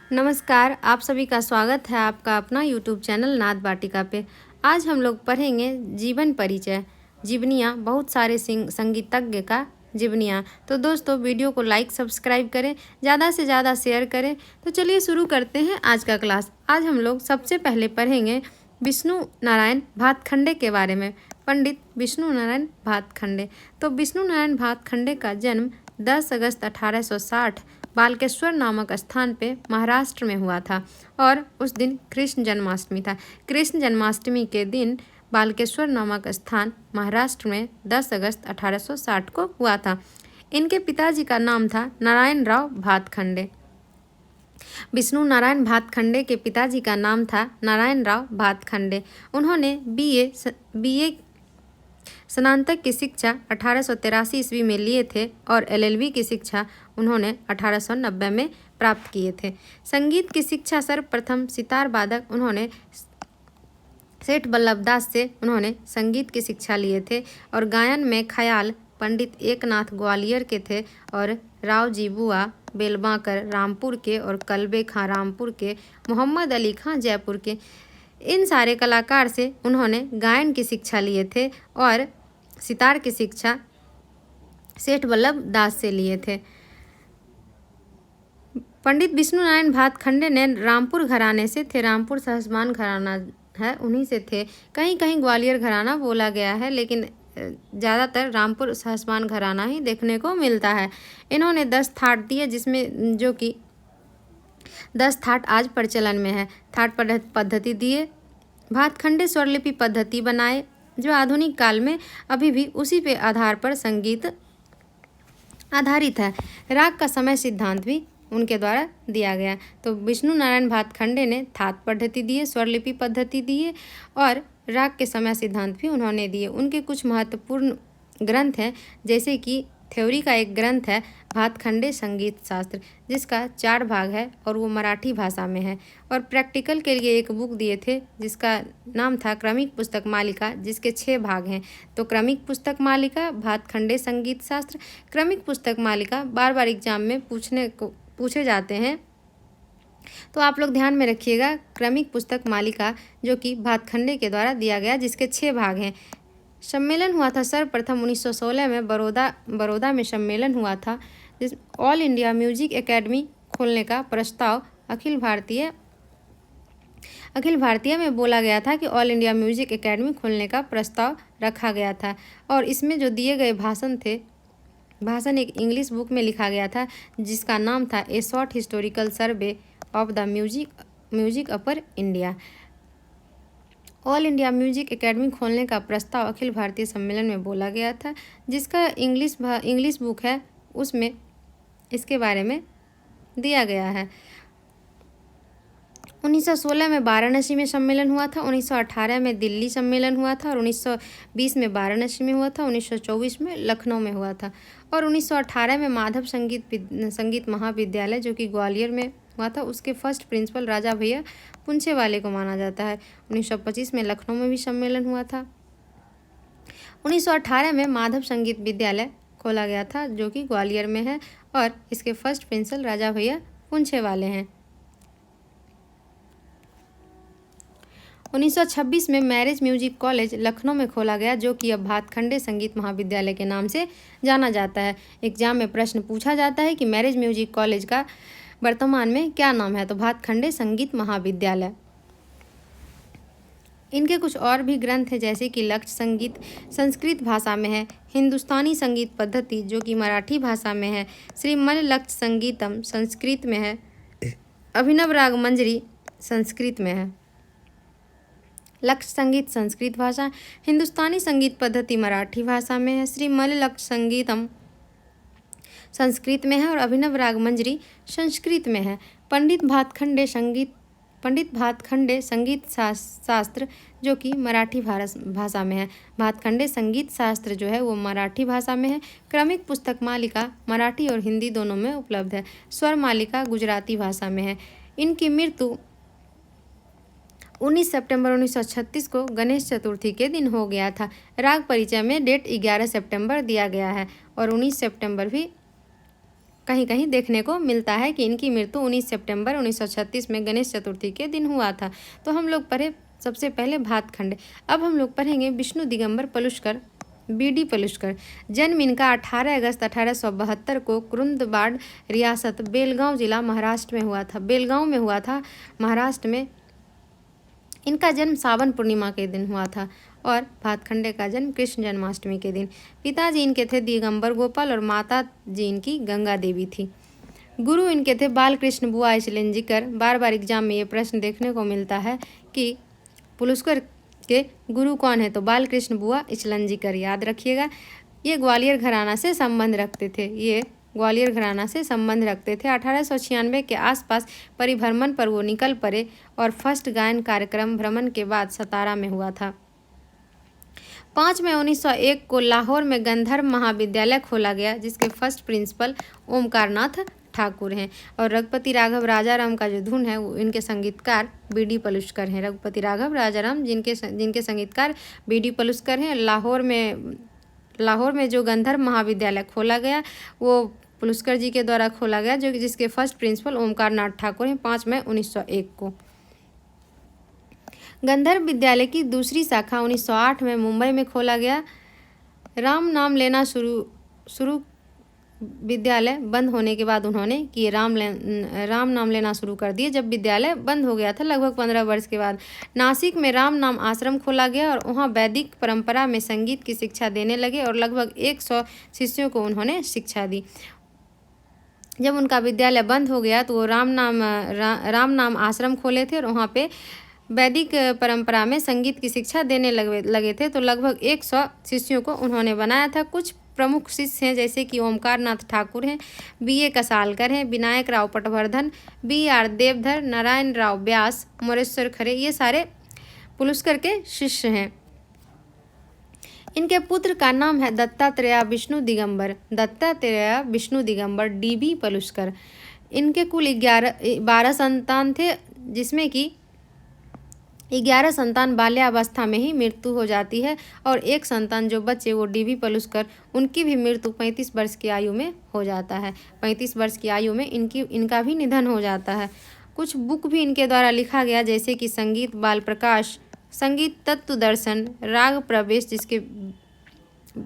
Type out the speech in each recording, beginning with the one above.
नमस्कार, आप सभी का स्वागत है आपका अपना यूट्यूब चैनल नाद वाटिका पे। आज हम लोग पढ़ेंगे जीवन परिचय, जीवनियाँ, बहुत सारे संगीतज्ञ का जीवनियाँ। तो दोस्तों वीडियो को लाइक सब्सक्राइब करें, ज़्यादा से ज़्यादा शेयर करें। तो चलिए शुरू करते हैं आज का क्लास। आज हम लोग सबसे पहले पढ़ेंगे विष्णु नारायण भातखंडे के बारे में। पंडित विष्णु नारायण भातखंडे। तो विष्णु नारायण भातखंडे का जन्म 10 अगस्त 1860 बालकेश्वर नामक स्थान पे महाराष्ट्र में हुआ था और उस दिन कृष्ण जन्माष्टमी था। कृष्ण जन्माष्टमी के दिन बालकेश्वर नामक स्थान महाराष्ट्र में 10 अगस्त 1860 को हुआ था। इनके पिताजी का नाम था नारायण राव भातखंडे। विष्णु नारायण भातखंडे के पिताजी का नाम था नारायण राव भातखंडे। उन्होंने बीए स्नातक की शिक्षा 1883 ईस्वी में लिए थे और एलएलबी की शिक्षा उन्होंने 1890 में प्राप्त किए थे। संगीत की शिक्षा सर्वप्रथम सितार वादक उन्होंने सेठ बल्लभदास से उन्होंने संगीत की शिक्षा लिए थे और गायन में ख्याल पंडित एकनाथ ग्वालियर के थे और राव जी बुआ बेलबांकर रामपुर के और कल्बे खां रामपुर के, मोहम्मद अली खां जयपुर के, इन सारे कलाकार से उन्होंने गायन की शिक्षा लिए थे और सितार की शिक्षा सेठ बल्लभ दास से लिए थे। पंडित विष्णु नारायण भातखंडे ने रामपुर घराने से थे। रामपुर सहसमान घराना है, उन्हीं से थे। कहीं कहीं ग्वालियर घराना बोला गया है, लेकिन ज़्यादातर रामपुर सहसमान घराना ही देखने को मिलता है। इन्होंने 10 थाट दिए, जिसमें जो कि 10 थाट आज प्रचलन में है। थाट पद्धति दिए। भातखंडे स्वरलिपि पद्धति बनाए, जो आधुनिक काल में अभी भी उसी पे आधार पर संगीत आधारित है। राग का समय सिद्धांत भी उनके द्वारा दिया गया। तो विष्णु नारायण भातखंडे ने थाट पद्धति दिए, स्वरलिपि पद्धति दिए और राग के समय सिद्धांत भी उन्होंने दिए। उनके कुछ महत्वपूर्ण ग्रंथ हैं, जैसे कि थ्योरी का एक ग्रंथ है भातखंडे संगीत शास्त्र, जिसका 4 भाग है और वो मराठी भाषा में है। और प्रैक्टिकल के लिए एक बुक दिए थे जिसका नाम था क्रमिक पुस्तक मालिका, जिसके 6 भाग हैं। तो क्रमिक पुस्तक मालिका, भातखंडे संगीत शास्त्र। क्रमिक पुस्तक मालिका बार बार एग्जाम में पूछे जाते हैं, तो आप लोग ध्यान में रखिएगा। क्रमिक पुस्तक मालिका जो कि भातखंडे के द्वारा दिया गया, जिसके 6 भाग हैं। सम्मेलन हुआ था सर्वप्रथम 1916 में बड़ौदा में सम्मेलन हुआ था, जिस ऑल इंडिया म्यूजिक एकेडमी खोलने का प्रस्ताव अखिल भारतीय में बोला गया था कि ऑल इंडिया म्यूजिक एकेडमी खोलने का प्रस्ताव रखा गया था। और इसमें जो दिए गए भाषण एक इंग्लिश बुक में लिखा गया था, जिसका नाम था ए short historical survey of the music upper India. All India music academy खोलने का प्रस्ताव अखिल भारतीय सम्मेलन में बोला गया था, जिसका इंग्लिश बुक है, उसमें इसके बारे में दिया गया है। 1916 में वाराणसी में सम्मेलन हुआ था, 1918 में दिल्ली सम्मेलन हुआ था और 1920 में वाराणसी में हुआ था, 1924 में लखनऊ में हुआ था और 1918 में माधव संगीत महाविद्यालय जो कि ग्वालियर में हुआ था, उसके फर्स्ट प्रिंसिपल राजा भैया पुंछे वाले को माना जाता है। 1925 में लखनऊ में भी सम्मेलन हुआ था। 1918 में माधव संगीत विद्यालय खोला गया था, जो कि ग्वालियर में है और इसके फर्स्ट प्रिंसिपल राजा भैया पुंछे वाले हैं। 1926 में मैरिज म्यूजिक कॉलेज लखनऊ में खोला गया, जो कि अब भातखंडे संगीत महाविद्यालय के नाम से जाना जाता है। एग्जाम में प्रश्न पूछा जाता है कि मैरिज म्यूजिक कॉलेज का वर्तमान में क्या नाम है, तो भातखंडे संगीत महाविद्यालय। इनके कुछ और भी ग्रंथ हैं, जैसे कि लक्ष्य संगीत संस्कृत भाषा में है, हिंदुस्तानी संगीत पद्धति जो कि मराठी भाषा में है, श्रीमल लक्ष्य संगीतम संस्कृत में है, अभिनव राग मंजरी संस्कृत में है। लक्ष्य संगीत संस्कृत भाषा, हिंदुस्तानी संगीत पद्धति मराठी भाषा में है, श्रीमल लक्ष्य संगीतम संस्कृत में है और अभिनव राग मंजरी संस्कृत में है। पंडित भातखंडे संगीत शास्त्र जो कि मराठी भाषा में है। भातखंडे संगीत शास्त्र जो है वो मराठी भाषा में है। क्रमिक पुस्तक मालिका मराठी और हिंदी दोनों में उपलब्ध है। स्वर मालिका गुजराती भाषा में है। इनकी मृत्यु 19 सितंबर 1936 को गणेश चतुर्थी के दिन हो गया था। राग परिचय में डेट 11 सितंबर दिया गया है और 19 सितंबर भी कहीं कहीं देखने को मिलता है कि इनकी मृत्यु 19 सितंबर 1936 में गणेश चतुर्थी के दिन हुआ था। तो हम लोग पढ़े सबसे पहले भातखंडे। अब हम लोग पढ़ेंगे विष्णु दिगंबर पलुस्कर, बीडी पलुस्कर। जन्म इनका 18 अगस्त 1872 को कुरुंदवाड रियासत बेलगांव जिला महाराष्ट्र में हुआ था। बेलगांव में हुआ था, महाराष्ट्र में। इनका जन्म सावन पूर्णिमा के दिन हुआ था और भातखंडे का जन्म कृष्ण जन्माष्टमी के दिन। पिताजी इनके थे दिगंबर गोपाल और माता जी इनकी गंगा देवी थी। गुरु इनके थे बालकृष्ण बुआ इचलंजीकर। बार बार एग्जाम में ये प्रश्न देखने को मिलता है कि पलुस्कर के गुरु कौन है, तो बालकृष्ण बुआ इचलंजीकर, याद रखिएगा। ये ग्वालियर घराना से संबंध रखते थे। ये ग्वालियर घराना से संबंध रखते थे। 1896 के आसपास परिभ्रमण पर वो निकल पड़े और फर्स्ट गायन कार्यक्रम भ्रमण के बाद सतारा में हुआ था। 5 मई 1901 को लाहौर में गंधर्व महाविद्यालय खोला गया, जिसके फर्स्ट प्रिंसिपल ओमकार नाथ ठाकुर हैं। और रघुपति राघव राजाराम का जो धुन है वो इनके संगीतकार बीडी पलुस्कर हैं। रघुपति राघव राजाराम जिनके संगीतकार बीडी पलुस्कर हैं। लाहौर में जो गंधर्व महाविद्यालय खोला गया वो पलुस्कर जी के द्वारा खोला गया, जो जिसके फर्स्ट प्रिंसिपल ओमकार नाथ ठाकुर हैं, 5 मई 1901 को। गंधर्व विद्यालय की दूसरी शाखा 1908 में मुंबई में खोला गया। राम नाम लेना शुरू विद्यालय बंद होने के बाद उन्होंने कि राम नाम लेना शुरू कर दिए। जब विद्यालय बंद हो गया था लगभग 15 वर्ष के बाद, नासिक में राम नाम आश्रम खोला गया और वहाँ वैदिक परंपरा में संगीत की शिक्षा देने लगे और लगभग 100 शिष्यों को उन्होंने शिक्षा दी। जब उनका विद्यालय बंद हो गया तो वो राम नाम आश्रम खोले थे और वहाँ पे वैदिक परंपरा में संगीत की शिक्षा देने लगे थे। तो लगभग 100 शिष्यों को उन्होंने बनाया था। कुछ प्रमुख शिष्य हैं जैसे कि ओमकार नाथ ठाकुर हैं, B.A. कसालकर हैं, विनायक राव पटवर्धन, B.R. देवधर, नारायण राव व्यास, मोरेश्वर खरे, ये सारे पलुस्कर के शिष्य हैं। इनके पुत्र का नाम है दत्तात्रेय विष्णु दिगंबर D.B. पलुस्कर। इनके कुल 12 संतान थे, जिसमें कि 11 संतान बाल्यावस्था में ही मृत्यु हो जाती है और एक संतान जो बच्चे वो D.B. पलुस्कर, उनकी भी मृत्यु 35 वर्ष की आयु में हो जाता है। 35 वर्ष की आयु में इनका भी निधन हो जाता है। कुछ बुक भी इनके द्वारा लिखा गया जैसे कि संगीत बाल प्रकाश, संगीत तत्व दर्शन, राग प्रवेश जिसके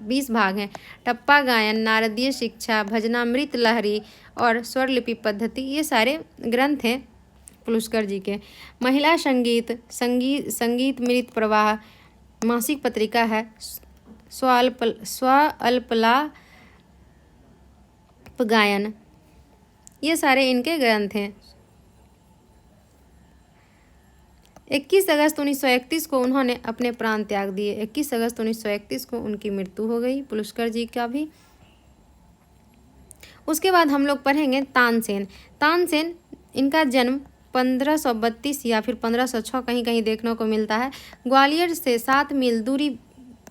20 भाग हैं, टप्पा गायन, नारदीय शिक्षा, भजनामृत लहरी और स्वरलिपि पद्धति, ये सारे ग्रंथ हैं पलुस्कर जी के। महिला संगीत मृत प्रवाह मासिक पत्रिका है। स्वअल्पलाप गायन, ये सारे इनके ग्रंथ हैं। 21 अगस्त 1931 को उन्होंने अपने प्राण त्याग दिए। 21 अगस्त 1931 को उनकी मृत्यु हो गई, पलुस्कर जी का भी। उसके बाद हम लोग पढ़ेंगे तानसेन। तानसेन, इनका जन्म 1532 या फिर 1506 कहीं कहीं देखने को मिलता है। ग्वालियर से 7 मील दूरी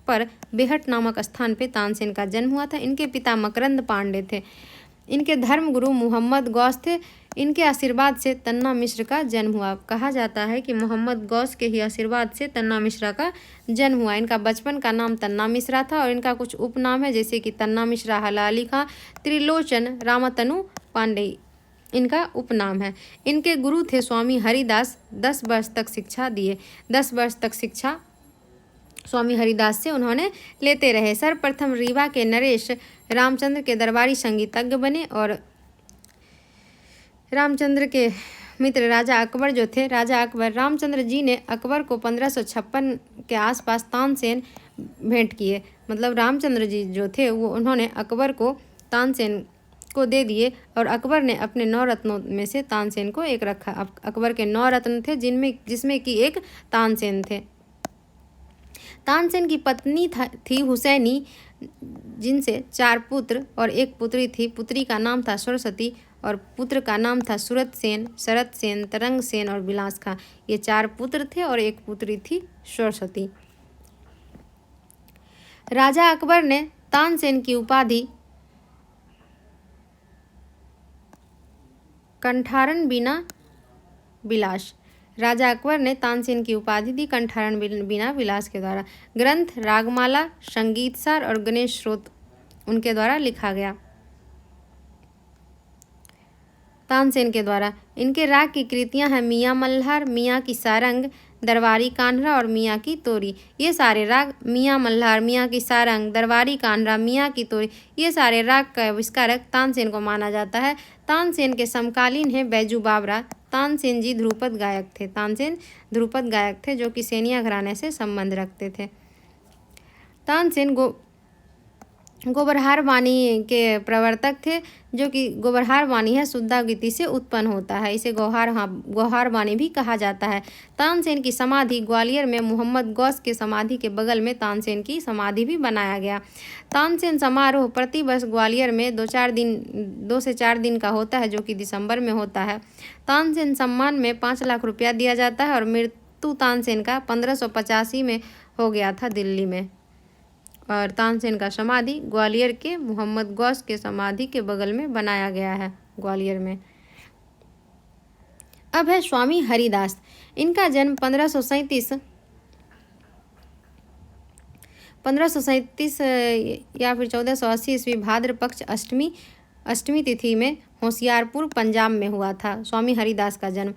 पर बेहट नामक स्थान पे तानसेन का जन्म हुआ था। इनके पिता मकरंद पांडे थे। इनके धर्मगुरु मोहम्मद गौस थे। इनके आशीर्वाद से तन्ना मिश्र का जन्म हुआ। कहा जाता है कि मोहम्मद गौस के ही आशीर्वाद से तन्ना मिश्रा का जन्म हुआ। इनका बचपन का नाम तन्ना मिश्रा था और इनका कुछ उपनाम है जैसे कि तन्ना मिश्रा, हलाली खां, त्रिलोचन, रामतनु पांडे, इनका उपनाम है। इनके गुरु थे स्वामी हरिदास। 10 वर्ष तक शिक्षा दिए। 10 वर्ष तक शिक्षा स्वामी हरिदास से उन्होंने लेते रहे। सर्वप्रथम रीवा के नरेश रामचंद्र के दरबारी संगीतज्ञ बने और रामचंद्र के मित्र राजा अकबर जो थे, राजा अकबर, रामचंद्र जी ने अकबर को 1556 के आसपास तानसेन भेंट किए। मतलब रामचंद्र जी जो थे वो उन्होंने अकबर को तानसेन को दे दिए और अकबर ने अपने 9 रत्नों में से तानसेन को एक रखा। अकबर के 9 रत्न थे जिसमें कि एक तानसेन थे। तानसेन की पत्नी थी हुसैनी, जिनसे 4 पुत्र और 1 पुत्री थी। पुत्री का नाम था सरस्वती और पुत्र का नाम था सूरत सेन, शरत सेन, तरंग सेन और विलास खां। ये 4 पुत्र थे और 1 पुत्री थी सरस्वती। राजा अकबर ने तानसेन की उपाधि कंठारन बिना विलास, राजा अकबर ने तानसेन की उपाधि दी कंठारन बिना विलास के द्वारा। ग्रंथ रागमाला, संगीतसार और गणेश स्रोत उनके द्वारा लिखा गया। तानसेन के द्वारा। इनके राग की कृतियां हैं मियाँ मल्हार, मियाँ की सारंग, दरबारी कान्हरा और मियाँ की तोरी। ये सारे राग मियाँ मल्हार, मियाँ की सारंग, दरबारी कान्हरा, मियाँ की तोरी, ये सारे राग का आविष्कारक तानसेन को माना जाता है। तानसेन के समकालीन हैं बैजू बावरा। तानसेन जी ध्रुपद गायक थे। तानसेन ध्रुपद गायक थे जो कि सेनिया घराने से संबंध रखते थे। तानसेन गोबरहार वाणी के प्रवर्तक थे, जो कि गोबरहार वाणी है शुद्धागीति से उत्पन्न होता है। इसे गौहार वाणी भी कहा जाता है। तानसेन की समाधि ग्वालियर में मोहम्मद गौस के समाधि के बगल में तानसेन की समाधि भी बनाया गया। तानसेन समारोह प्रति वर्ष ग्वालियर में 2 से 4 दिन का होता है, जो कि दिसंबर में होता है। तानसेन सम्मान में 5 लाख रुपया दिया जाता है और मृत्यु तानसेन का 1585 में हो गया था दिल्ली में। और तानसेन का समाधि ग्वालियर के मोहम्मद गौस के समाधि के बगल में बनाया गया है, ग्वालियर में। अब है स्वामी हरिदास। इनका जन्म 1537 या फिर 1480 ईस्वी भाद्र पक्ष अष्टमी तिथि में होशियारपुर पंजाब में हुआ था। स्वामी हरिदास का जन्म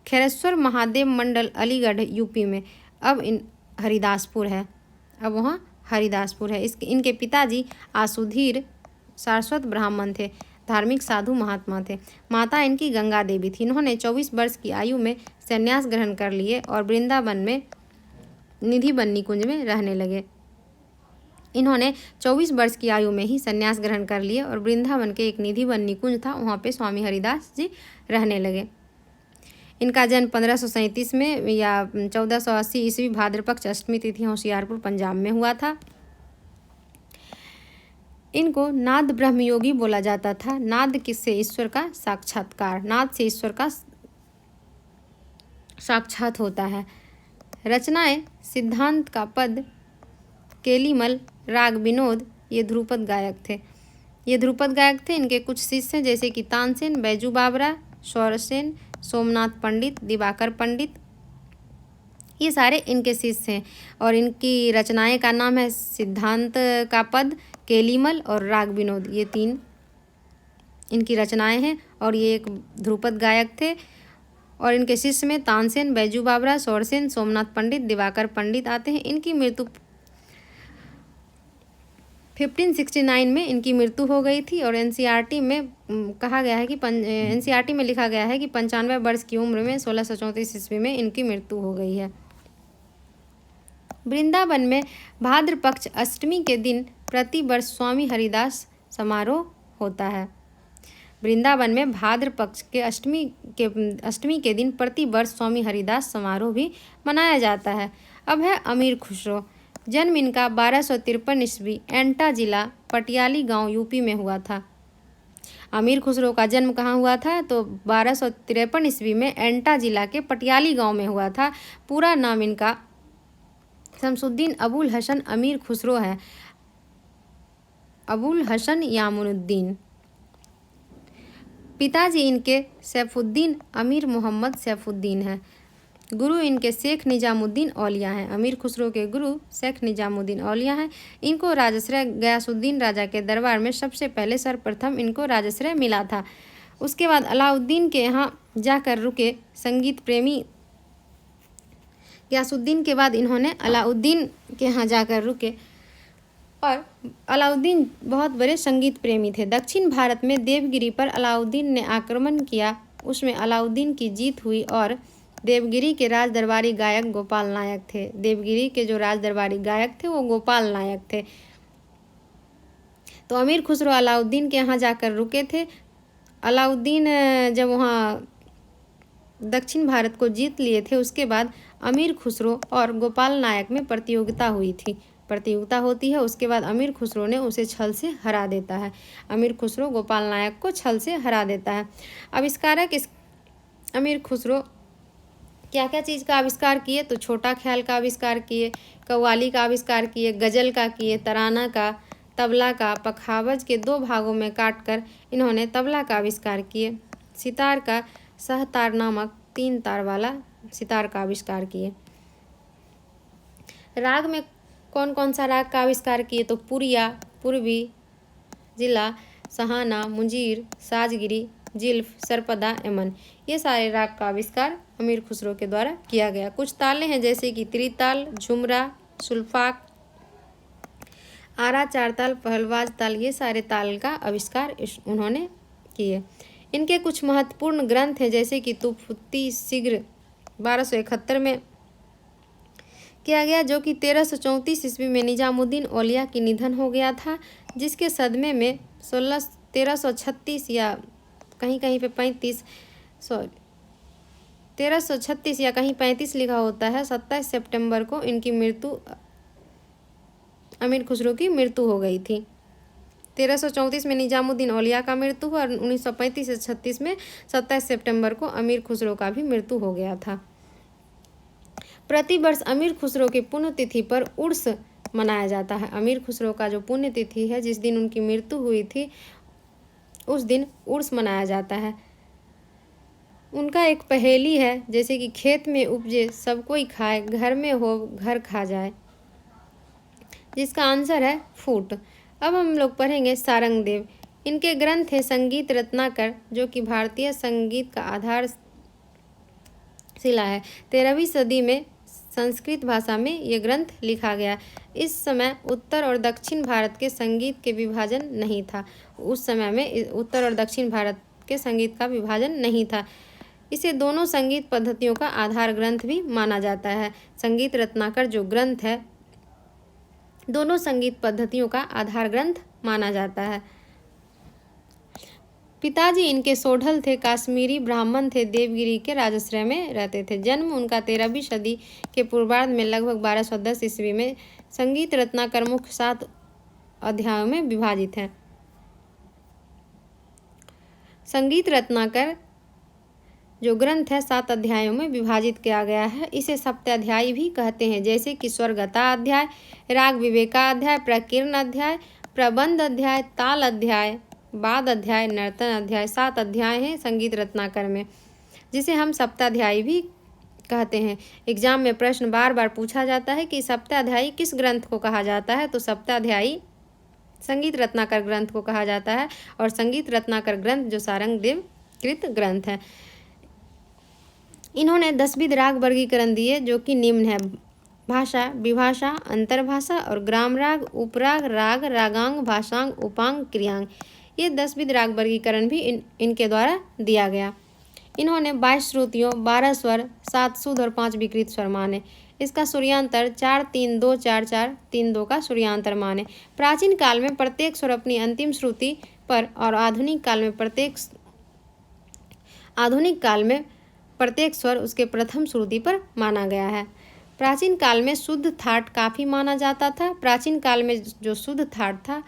खैरेश्वर महादेव मंडल अलीगढ़ यूपी में अब हरिदासपुर है। अब वहाँ हरिदासपुर है। इनके पिताजी आसुधीर सारस्वत ब्राह्मण थे, धार्मिक साधु महात्मा थे। माता इनकी गंगा देवी थी। इन्होंने 24 वर्ष की आयु में संन्यास ग्रहण कर लिए और वृंदावन में निधिवन निकुंज में रहने लगे। इन्होंने 24 वर्ष की आयु में ही संन्यास ग्रहण कर लिए और वृंदावन के एक निधिवन निकुंज था, वहाँ पे स्वामी हरिदास जी रहने लगे। इनका जन्म 1537 में या 1480 ईस्वी भाद्रपक्ष अष्टमी तिथि होशियारपुर पंजाब में हुआ था। इनको नाद ब्रह्मयोगी बोला जाता था। नाद किससे? ईश्वर का साक्षात्कार। नाद से ईश्वर का साक्षात होता है। रचनाएं सिद्धांत का पद, केलीमल, राग विनोद, ये ध्रुपद गायक थे। इनके कुछ शिष्य हैं जैसे कि तानसेन, बैजू बावरा, सौरसेन, सोमनाथ पंडित, दिवाकर पंडित, ये सारे इनके शिष्य हैं। और इनकी रचनाएं का नाम है सिद्धांत का पद, केलीमल और राग विनोद, ये 3 इनकी रचनाएं हैं। और ये एक ध्रुपद गायक थे। और इनके शिष्य में तानसेन, बैजू बावरा, सौरसेन, सोमनाथ पंडित, दिवाकर पंडित आते हैं। इनकी मृत्यु 1569 में इनकी मृत्यु हो गई थी। और एनसीईआरटी में कहा गया है कि एनसीईआरटी में लिखा गया है कि 95 वर्ष की उम्र में 1634 ईस्वी में इनकी मृत्यु हो गई है। वृंदावन में भाद्र पक्ष अष्टमी के दिन प्रति वर्ष स्वामी हरिदास समारोह होता है। वृंदावन में भाद्र पक्ष के अष्टमी के दिन प्रति वर्ष स्वामी हरिदास समारोह भी मनाया जाता है। अब है अमीर खुसरो। जन्म इनका 1253 ईस्वी एंटा जिला पटियाली गांव यूपी में हुआ था। अमीर खुसरो का जन्म कहाँ हुआ था? तो 1253 ईस्वी में एंटा जिला के पटियाली गांव में हुआ था। पूरा नाम इनका शमसुद्दीन अबुल हसन अमीर खुसरो है। अबुल हसन यामुनुद्दीन। पिताजी इनके सैफुद्दीन अमीर मोहम्मद सैफुद्दीन है। गुरु इनके शेख निजामुद्दीन औलिया हैं। अमीर खुसरो के गुरु शेख निजामुद्दीन औलिया हैं। इनको राजश्रय गयासुद्दीन राजा के दरबार में सबसे पहले सर्वप्रथम इनको राजश्रय मिला था। उसके बाद अलाउद्दीन के यहाँ जाकर रुके। संगीत प्रेमी गयासुद्दीन के बाद इन्होंने अलाउद्दीन के यहाँ जाकर रुके। और अलाउद्दीन बहुत बड़े संगीत प्रेमी थे। दक्षिण भारत में देवगिरी पर अलाउद्दीन ने आक्रमण किया। उसमें अलाउद्दीन की जीत हुई और देवगिरी के राज दरबारी गायक गोपाल नायक थे। देवगिरी के जो राज दरबारी गायक थे वो गोपाल नायक थे। तो अमीर खुसरो अलाउद्दीन के यहाँ जाकर रुके थे। अलाउद्दीन जब वहाँ दक्षिण भारत को जीत लिए थे, उसके बाद अमीर खुसरो और गोपाल नायक में प्रतियोगिता हुई थी। प्रतियोगिता होती है, उसके बाद अमीर खुसरो ने उसे छल से हरा देता है। अमीर खुसरो गोपाल नायक को छल से हरा देता है। आविष्कारक अमीर खुसरो क्या क्या चीज़ का आविष्कार किए? तो छोटा ख्याल का आविष्कार किए, कव्वाली का आविष्कार किए, गज़ल का किए, तराना का, तबला का, पखावज के 2 भागों में काटकर इन्होंने तबला का आविष्कार किए। सितार का सहतार नामक 3 तार वाला सितार का आविष्कार किए। राग में कौन कौन सा राग का आविष्कार किए? तो पुरिया, पूर्वी, जिला, सहाना, मुंजीर, साजगिरी, जिल्फ, सरपदा, यमन, ये सारे राग का आविष्कार अमीर खुसरो के द्वारा किया गया। कुछ ताले हैं जैसे कि त्रिताल, झुमरा, सुल्फाक, आरा, चार ताल, पहलवाज ताल, ये सारे ताल का आविष्कार उन्होंने किए। इनके कुछ महत्वपूर्ण ग्रंथ हैं जैसे कि तुफती सिग्र 1271 में किया गया, जो कि 1334 ईस्वी में निजामुद्दीन औलिया की निधन हो गया था, जिसके सदमे में 1336 या कहीं कहीं पे 1336 या कहीं 35 लिखा होता है। 27 सितंबर को इनकी मृत्यु, अमीर खुसरो की मृत्यु हो गई थी। 1334 में निजामुद्दीन औलिया का मृत्यु हुआ और 1935 से 36 में 27 सितंबर को अमीर खुसरो का भी मृत्यु हो गया था। प्रतिवर्ष अमीर खुसरो की पुण्यतिथि पर उर्स मनाया जाता है। अमीर खुसरो का जो पुण्यतिथि है, जिस दिन उनकी मृत्यु हुई थी, उस दिन उर्स मनाया जाता है। उनका एक पहेली है जैसे कि खेत में उपजे सब कोई खाए, घर में हो घर खा जाए, जिसका आंसर है फूट। अब हम लोग पढ़ेंगे सारंगदेव। इनके ग्रंथ है संगीत रत्नाकर, जो कि भारतीय संगीत का आधार शिला है। 13वीं सदी में संस्कृत भाषा में ये ग्रंथ लिखा गया। इस समय उत्तर और दक्षिण भारत के संगीत के विभाजन नहीं था। उस समय में उत्तर और दक्षिण भारत के संगीत का विभाजन नहीं था। इसे दोनों संगीत पद्धतियों का आधार ग्रंथ भी माना जाता है। संगीत रत्नाकर जो ग्रंथ है, दोनों संगीत पद्धतियों का आधार ग्रंथ माना जाता है। पिताजी इनके सोढल थे, काश्मीरी ब्राह्मण थे, देवगिरी के राजाश्रय में रहते थे। जन्म उनका 13वीं सदी के पूर्वार्ध में लगभग 1210 ईस्वी में। संगीत रत्नाकर मुख्य 7 अध्यायों में विभाजित है। संगीत रत्नाकर जो ग्रंथ है 7 अध्यायों में विभाजित किया गया है। इसे सप्ताध्यायी भी कहते हैं, जैसे कि स्वरगता अध्याय, राग विवेका अध्याय, प्रकीर्ण अध्याय, प्रबंध अध्याय, ताल अध्याय, बाद अध्याय, नर्तन अध्याय। 7 अध्याय हैं संगीत रत्नाकर में, जिसे हम सप्ताध्यायी भी कहते हैं। एग्जाम में प्रश्न बार बार पूछा जाता है कि सप्ताध्यायी किस ग्रंथ को कहा जाता है, तो सप्ताध्यायी संगीत रत्नाकर ग्रंथ को कहा जाता है। और संगीत रत्नाकर ग्रंथ जो सारंगदेव कृत ग्रंथ है। इन्होंने 10 विध राग वर्गीकरण दिए, जो कि निम्न है: भाषा, विभाषा, अंतर्भाषा और ग्राम राग, उपराग, राग, रागांग, भाषांग, उपांग, क्रियांग। ये 10 विध राग वर्गीकरण भी इनके द्वारा दिया गया। इन्होंने 22 श्रुतियों, 12 स्वर, 7 शुद्ध और 5 विकृत स्वर माने। इसका सूर्यांतर 4-3-2, 4-4, 3-2 का सूर्यांतर माने। प्राचीन काल में प्रत्येक स्वर अपनी अंतिम श्रुति पर और आधुनिक काल में प्रत्येक स्वर उसके प्रथम श्रुति पर माना गया है। प्राचीन काल में शुद्ध थाट काफ़ी माना जाता था। प्राचीन काल में जो शुद्ध थाट था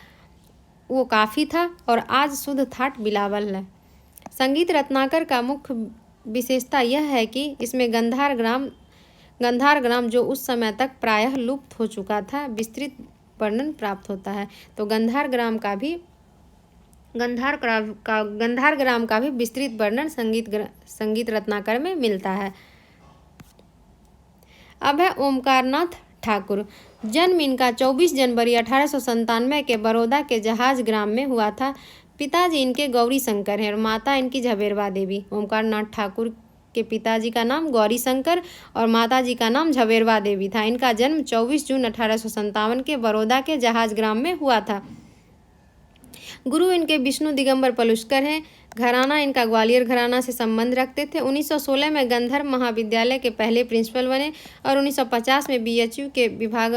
वो काफ़ी था और आज शुद्ध थाट बिलावल है। संगीत रत्नाकर का मुख्य विशेषता यह है कि इसमें गंधार ग्राम जो उस समय तक प्रायः लुप्त हो चुका था, विस्तृत वर्णन प्राप्त होता है। तो गंधार ग्राम का भी विस्तृत वर्णन संगीत रत्नाकर में मिलता है। अब है ओमकारनाथ ठाकुर। जन्म इनका 24 जनवरी 1897 के बड़ौदा के जहाज ग्राम में हुआ था। पिताजी इनके गौरी शंकर हैं और माता इनकी झबेरवा देवी। ओमकारनाथ ठाकुर के पिताजी का नाम गौरी शंकर और माताजी का नाम झबेरवा देवी था। इनका जन्म 24 जून 1857 के बड़ौदा के जहाज ग्राम में हुआ था। गुरु इनके विष्णु दिगंबर पलुस्कर हैं। घराना इनका ग्वालियर घराना से संबंध रखते थे। 1916 में गंधर्व महाविद्यालय के पहले प्रिंसिपल बने और 1950 में बीएचयू के विभाग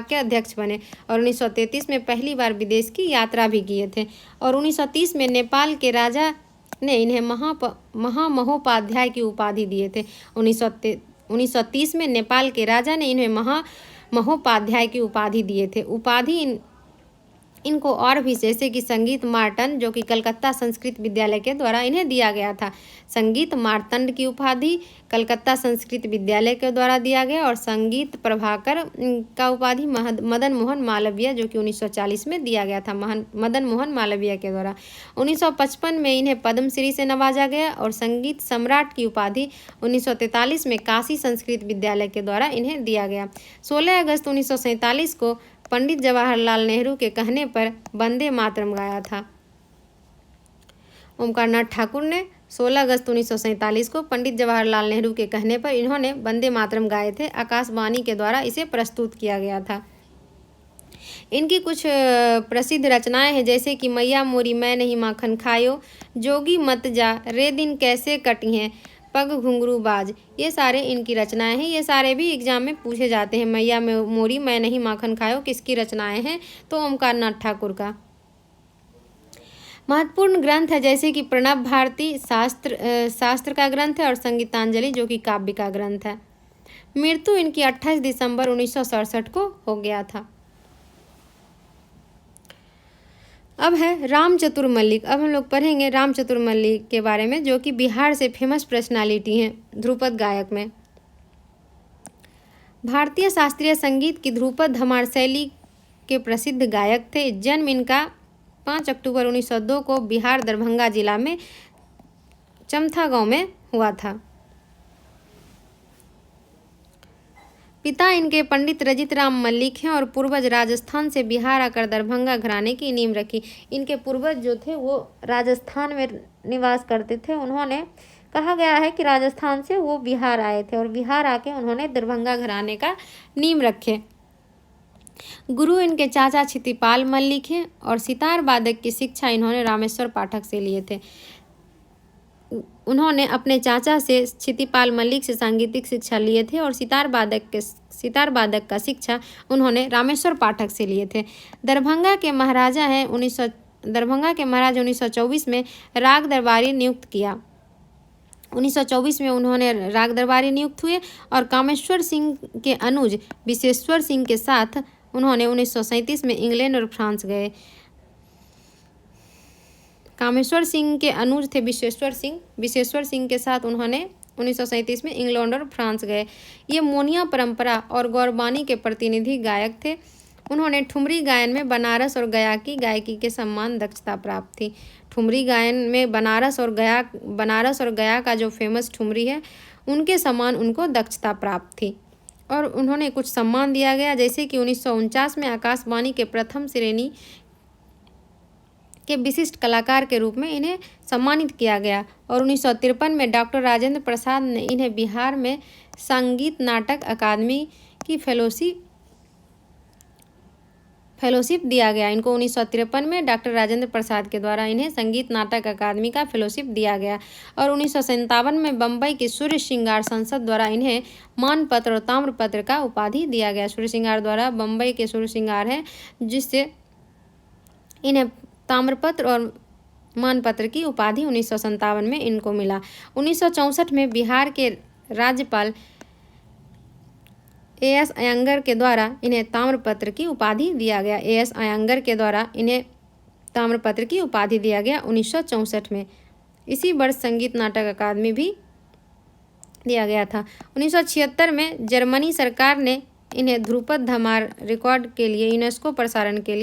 के अध्यक्ष बने और 1933 में पहली बार विदेश की यात्रा भी किए थे। और 1930 में नेपाल के राजा ने इन्हें महामहोपाध्याय की उपाधि दिए थे। 1930 में नेपाल के राजा ने इन्हें महामहोपाध्याय की उपाधि दिए थे। उपाधि इनको और भी जैसे कि संगीत मार्तंड, जो कि कलकत्ता संस्कृत विद्यालय के द्वारा इन्हें दिया गया था। संगीत मार्तंड की उपाधि कलकत्ता संस्कृत विद्यालय के द्वारा दिया गया और संगीत प्रभाकर का उपाधि मदन मोहन मालवीय, जो कि 1940 में दिया गया था, मदन मोहन मालवीय के द्वारा। 1955 में इन्हें पद्मश्री से नवाजा गया और संगीत सम्राट की उपाधि 1943 में काशी संस्कृत विद्यालय के द्वारा इन्हें दिया गया। 16 अगस्त 1947 को पंडित जवाहरलाल नेहरू के कहने पर वंदे मातरम गाया था। ओमकार नाथ ठाकुर ने 16 अगस्त 1947 को पंडित जवाहरलाल नेहरू के कहने पर इन्होंने वंदे मातरम गाए थे। आकाशवाणी के द्वारा इसे प्रस्तुत किया गया था। इनकी कुछ प्रसिद्ध रचनाएं हैं, जैसे कि मैया मोरी मैं नहीं माखन खायो, जोगी मत जा, रे दिन कैसे कटी हैं, पग घुंघरू बाज। ये सारे इनकी रचनाएं हैं। ये सारे भी एग्जाम में पूछे जाते हैं। मैया मोरी मैं नहीं माखन खायो किसकी रचनाएं हैं? तो ओमकार नाथ ठाकुर का। महत्वपूर्ण ग्रंथ है जैसे कि प्रणब भारती शास्त्र का ग्रंथ है और संगीतांजलि जो कि काव्य का ग्रंथ है। मृत्यु इनकी 28 दिसंबर 1967 को हो गया था। अब है राम चतुर मल्लिक। अब हम लोग पढ़ेंगे राम चतुर मल्लिक के बारे में, जो कि बिहार से फेमस पर्सनालिटी हैं ध्रुपद गायक में। भारतीय शास्त्रीय संगीत की ध्रुपद धमार शैली के प्रसिद्ध गायक थे। जन्म इनका 5 अक्टूबर 1902 को बिहार दरभंगा जिला में चमथा गांव में हुआ था। पिता इनके पंडित रजित राम मल्लिक हैं और पूर्वज राजस्थान से बिहार आकर दरभंगा घराने की नींव रखी। इनके पूर्वज जो थे वो राजस्थान में निवास करते थे। उन्होंने कहा गया है कि राजस्थान से वो बिहार आए थे और बिहार आके उन्होंने दरभंगा घराने का नींव रखे। गुरु इनके चाचा छितिपाल मल्लिक हैं और सितार वादक की शिक्षा इन्होंने रामेश्वर पाठक से लिए थे। उन्होंने अपने चाचा से छितिपाल मल्लिक से सांगीतिक शिक्षा लिए थे और सितार वादक का शिक्षा उन्होंने रामेश्वर पाठक से लिए थे। दरभंगा के महाराज 1924 में राग दरबारी नियुक्त किया। 1924 में उन्होंने राग दरबारी नियुक्त हुए और कामेश्वर सिंह के अनुज विशेश्वर सिंह के साथ उन्होंने 1937 में इंग्लैंड और फ्रांस गए। कामेश्वर सिंह के अनुज थे विशेश्वर सिंह के साथ उन्होंने 1937 में इंग्लैंड और फ्रांस गए। ये मोनिया परंपरा और गौरवानी के प्रतिनिधि गायक थे। उन्होंने ठुमरी गायन में बनारस और गया की गायकी के सम्मान दक्षता प्राप्त थी। ठुमरी गायन में बनारस और गया का जो फेमस ठुमरी है उनके समान उनको दक्षता प्राप्त थी और उन्होंने कुछ सम्मान दिया गया, जैसे कि 1949 में आकाशवाणी के प्रथम श्रेणी के विशिष्ट कलाकार के रूप में इन्हें सम्मानित किया गया और 1953 में डॉक्टर राजेंद्र प्रसाद ने इन्हें बिहार में संगीत नाटक अकादमी की फेलोशिप दिया गया। इनको 1953 में डॉक्टर राजेंद्र प्रसाद के द्वारा इन्हें संगीत नाटक अकादमी का फेलोशिप दिया गया और 1957 में बम्बई की सूर्य श्रृंगार संसद द्वारा इन्हें मानपत्र और ताम्रपत्र का उपाधि दिया गया। सूर्य श्रृंगार द्वारा, बम्बई के सूर्य श्रृंगार है जिससे इन्हें ताम्रपत्र और मानपत्र की उपाधि 1957 में इनको मिला। 1964 में बिहार के राज्यपाल A.S. अयंगर के द्वारा इन्हें ताम्रपत्र की उपाधि दिया गया। A.S. अयंगर के द्वारा इन्हें ताम्रपत्र की उपाधि दिया गया 1964 में। इसी वर्ष संगीत नाटक अकादमी भी दिया गया था। 1976 में जर्मनी सरकार ने इन्हें ध्रुपद धमार रिकॉर्ड के लिए यूनेस्को प्रसारण के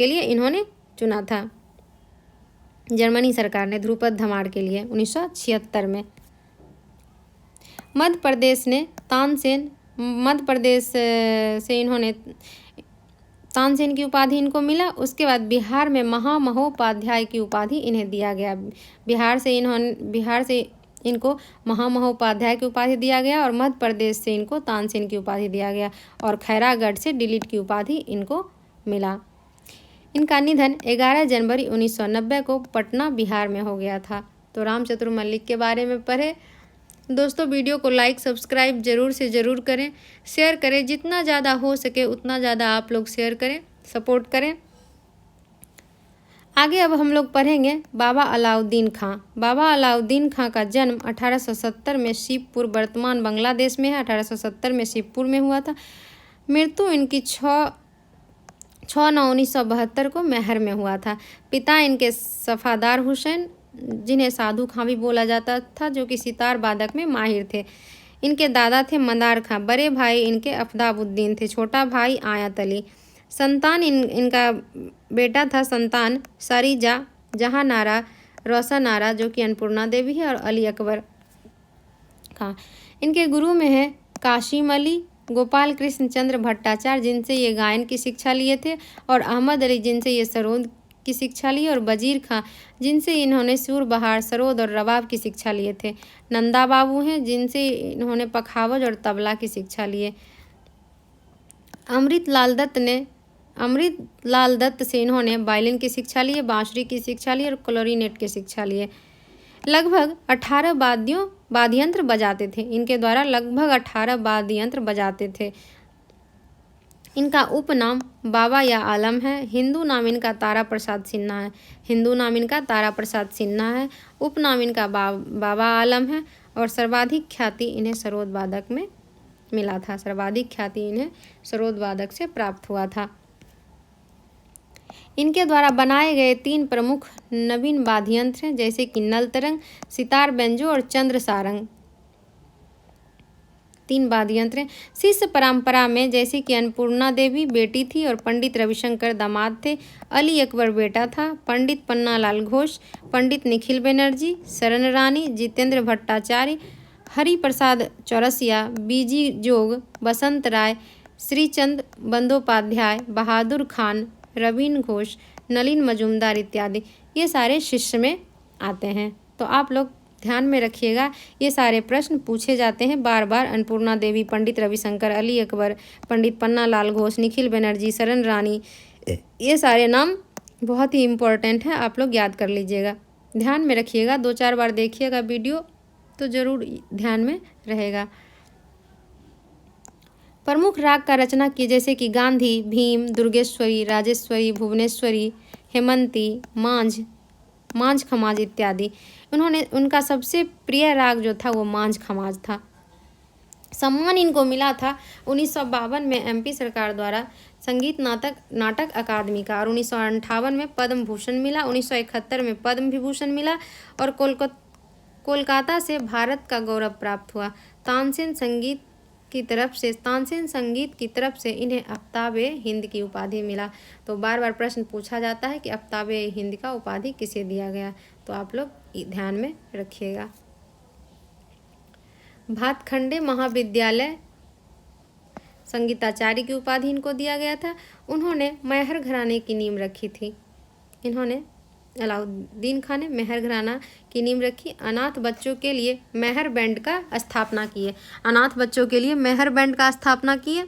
लिए इन्होंने चुना था। जर्मनी सरकार ने ध्रुपद धमार के लिए 1976 में। मध्य प्रदेश से इन्होंने तानसेन की उपाधि इनको मिला। उसके बाद बिहार में महामहोपाध्याय की उपाधि इन्हें दिया गया। बिहार से इनको महामहोपाध्याय की उपाधि दिया गया और मध्य प्रदेश से इनको तानसेन की उपाधि दिया गया और खैरागढ़ से डिलीट की उपाधि इनको मिला। इनका निधन 11 जनवरी 1990 को पटना बिहार में हो गया था। तो राम चतुर मल्लिक के बारे में पढ़े। दोस्तों, वीडियो को लाइक सब्सक्राइब जरूर से ज़रूर करें, शेयर करें, जितना ज़्यादा हो सके उतना ज़्यादा आप लोग शेयर करें, सपोर्ट करें। आगे अब हम लोग पढ़ेंगे बाबा अलाउद्दीन खां। बाबा अलाउद्दीन खां का जन्म 1870 में शिवपुर, वर्तमान बांग्लादेश में है, 1870 में शिवपुर में हुआ था। मृत्यु इनकी 6/9/1972 को मैहर में हुआ था। पिता इनके सफ़ादार हुसैन, जिन्हें साधु खां भी बोला जाता था, जो कि सितार वादक में माहिर थे। इनके दादा थे मदार खां। बड़े भाई इनके अफदाबुद्दीन थे, छोटा भाई आयत अली। संतान इनका बेटा था संतान सरीजा, जहां नारा, रोशन नारा जो कि अन्नपूर्णा देवी है, और अली अकबर खां। इनके गुरु में है काशिम अली, गोपाल कृष्ण चंद्र भट्टाचार्य, जिनसे ये गायन की शिक्षा लिए थे, और अहमद अली, जिनसे ये सरोद की शिक्षा ली और वजीर खां, जिनसे इन्होंने सूरबहार, सरोद और रबाब की शिक्षा लिए थे। नंदा बाबू हैं, जिनसे इन्होंने पखावज और तबला की शिक्षा ली है। अमृतलाल दत्त से इन्होंने वायलिन की शिक्षा ली है, बांसुरी की शिक्षा ली और क्लोरीनेट की शिक्षा ली है। लगभग 18 वाद्य यंत्र बजाते थे। इनके द्वारा लगभग 18 वाद्य यंत्र बजाते थे। इनका उपनाम बाबा या आलम है। हिंदू नाम इनका तारा प्रसाद सिन्हा है। उपनाम इनका बाबा आलम है और सर्वाधिक ख्याति इन्हें सरोद वादक में मिला था। सर्वाधिक ख्याति इन्हें सरोद वादक से प्राप्त हुआ था। इनके द्वारा बनाए गए 3 प्रमुख नवीन वाद्य यंत्र हैं, जैसे कि नल तरंग, सितार, बेंजो और चंद्र सारंग। 3 वाद्य यंत्र हैं। शिष्य परंपरा में जैसे कि अन्नपूर्णा देवी बेटी थी और पंडित रविशंकर दामाद थे। अली अकबर बेटा था। पंडित पन्नालाल घोष, पंडित निखिल बनर्जी, शरण रानी, जितेंद्र भट्टाचार्य, हरि प्रसाद चौरसिया, बीजी जोग, बसंत राय, श्रीचंद बंदोपाध्याय, बहादुर खान, रवीन घोष, नलिन मजूमदार इत्यादि ये सारे शिष्य में आते हैं। तो आप लोग ध्यान में रखिएगा, ये सारे प्रश्न पूछे जाते हैं बार बार। अन्नपूर्णा देवी, पंडित रविशंकर, अली अकबर, पंडित पन्नालाल घोष, निखिल बनर्जी, शरण रानी, ये सारे नाम बहुत ही इम्पोर्टेंट है, आप लोग याद कर लीजिएगा। ध्यान में रखिएगा, 2-4 बार देखिएगा वीडियो तो ज़रूर ध्यान में रहेगा। प्रमुख राग का रचना की जैसे कि गांधी, भीम, दुर्गेश्वरी, राजेश्वरी, भुवनेश्वरी, हेमंती, मांझ खमाज इत्यादि। उनका सबसे प्रिय राग जो था वो मांझ खमाज था। सम्मान इनको मिला था 1952 में एमपी सरकार द्वारा संगीत नाटक अकादमी का, और 1958 में पद्म भूषण मिला, 1971 में पद्म विभूषण मिला और कोलकाता से भारत का गौरव प्राप्त हुआ। तानसेन संगीत की तरफ से इन्हें आफ्ताब-ए हिंद की उपाधि मिला। तो बार बार प्रश्न पूछा जाता है कि आफ्ताब-ए हिंद का उपाधि किसे दिया गया, तो आप लोग ध्यान में रखिएगा। भातखंडे महाविद्यालय संगीताचार्य की उपाधि इनको दिया गया था। उन्होंने मैहर घराने की नींव रखी थी। अलाउद्दीन खान ने मैहर घराना की नींव रखी। अनाथ बच्चों के लिए मैहर बैंड का स्थापना किए। अनाथ बच्चों के लिए मैहर बैंड का स्थापना किए,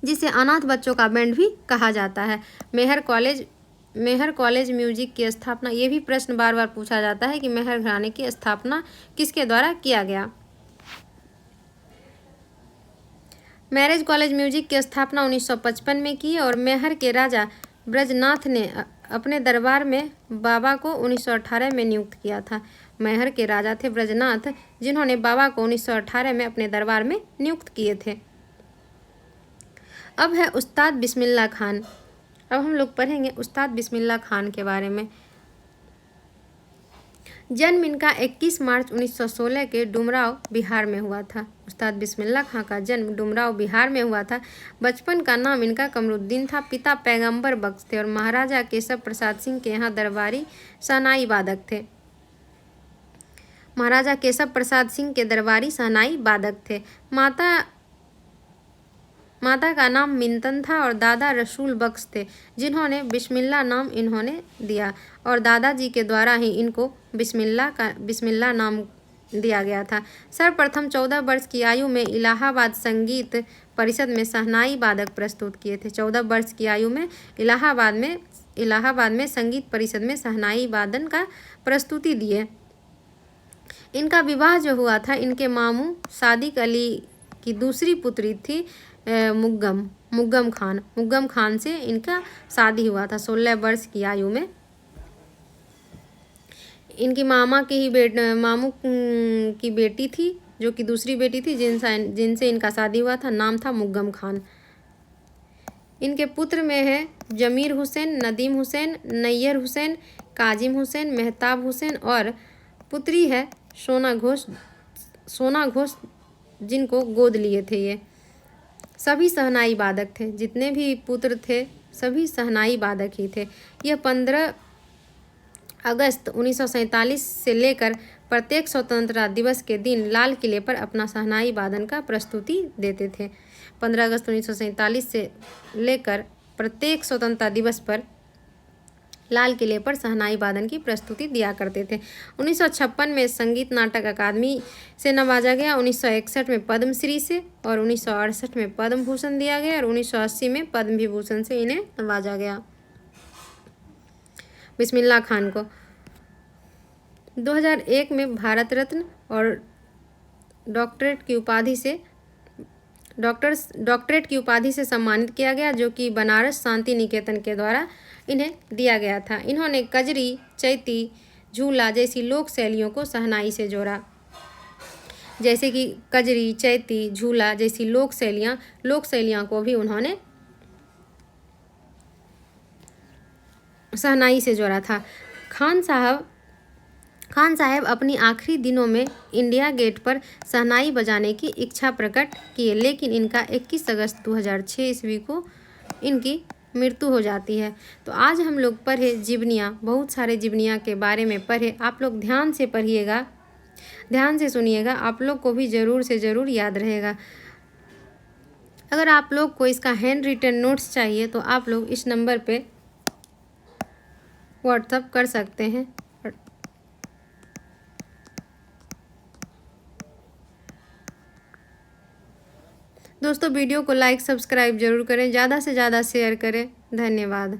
जिसे अनाथ बच्चों का बैंड भी कहा जाता है। मैहर कॉलेज म्यूजिक की स्थापना, ये भी प्रश्न बार बार पूछा जाता है कि मैहर घराने की स्थापना किसके द्वारा किया गया। मैरिज कॉलेज म्यूजिक की स्थापना 1955 में की और मैहर के राजा ब्रजनाथ ने अपने दरबार में बाबा को 1918 में नियुक्त किया था। मैहर के राजा थे ब्रजनाथ, जिन्होंने बाबा को 1918 में अपने दरबार में नियुक्त किए थे। अब है उस्ताद बिस्मिल्लाह खान। अब हम लोग पढ़ेंगे उस्ताद बिस्मिल्लाह खान के बारे में। जन्म इनका 21 मार्च 1916 के डुमराव बिहार में हुआ था। उस्ताद बिस्मिल्लाह खां का जन्म डुमराव बिहार में हुआ था। बचपन का नाम इनका कमरुद्दीन था। पिता पैगंबर बख्श थे और महाराजा केशव प्रसाद सिंह के यहाँ दरबारी शहनाई वादक थे। महाराजा केशव प्रसाद सिंह के दरबारी शहनाई वादक थे। माता का नाम मिंतन था और दादा रसूल बख्श थे, जिन्होंने बिस्मिल्लाह नाम इन्होंने दिया, और दादाजी के द्वारा ही इनको बिस्मिल्लाह नाम दिया गया था। सर्वप्रथम 14 वर्ष की आयु में इलाहाबाद संगीत परिषद में शहनाई वादक प्रस्तुत किए थे। 14 वर्ष की आयु में इलाहाबाद में संगीत परिषद में शहनाई वादन का प्रस्तुति दिए। इनका विवाह जो हुआ था, इनके मामू सादिक अली की दूसरी पुत्री थी मुग्गम खान से इनका शादी हुआ था 16 वर्ष की आयु में। इनकी मामू की बेटी थी, जो कि दूसरी बेटी थी, जिनसे इनका शादी हुआ था। नाम था मुग्गम खान। इनके पुत्र में है जमीर हुसैन, नदीम हुसैन, नैयर हुसैन, काजिम हुसैन, मेहताब हुसैन, और पुत्री है सोना घोष, जिनको गोद लिए थे। ये सभी शहनाई वादक थे। जितने भी पुत्र थे सभी शहनाई वादक ही थे। यह 15 अगस्त 1947 से लेकर प्रत्येक स्वतंत्रता दिवस के दिन लाल किले पर अपना शहनाई वादन का प्रस्तुति देते थे। 15 अगस्त 1947 से लेकर प्रत्येक स्वतंत्रता दिवस पर लाल किले पर शहनाई वादन की प्रस्तुति दिया करते थे। 1956 में संगीत नाटक अकादमी से नवाजा गया, 1961 में पद्मश्री से और 1968 में पद्म भूषण दिया गया और 1980 में पद्म विभूषण से इन्हें नवाजा गया। बिस्मिल्लाह खान को 2001 में भारत रत्न और डॉक्टरेट की उपाधि से सम्मानित किया गया, जो कि बनारस शांति निकेतन के द्वारा इन्हें दिया गया था। इन्होंने कजरी, चैती, झूला जैसी लोक शैलियों को शहनाई से जोड़ा। जैसे कि कजरी, चैती, झूला जैसी लोक शैलियाँ को भी उन्होंने शहनाई से जोड़ा था। खान साहब अपनी आखिरी दिनों में इंडिया गेट पर शहनाई बजाने की इच्छा प्रकट किए, लेकिन इनका 21 अगस्त 2006 ईस्वी को इनकी मृत्यु हो जाती है। तो आज हम लोग पढ़े जीवनियाँ, बहुत सारे जीवनियाँ के बारे में पढ़े। आप लोग ध्यान से पढ़िएगा, ध्यान से सुनिएगा, आप लोग को भी ज़रूर से ज़रूर याद रहेगा। अगर आप लोग को इसका हैंड रिटन नोट्स चाहिए तो आप लोग इस नंबर पे व्हाट्सअप कर सकते हैं। दोस्तों वीडियो को लाइक सब्सक्राइब जरूर करें, ज़्यादा से ज़्यादा शेयर करें। धन्यवाद।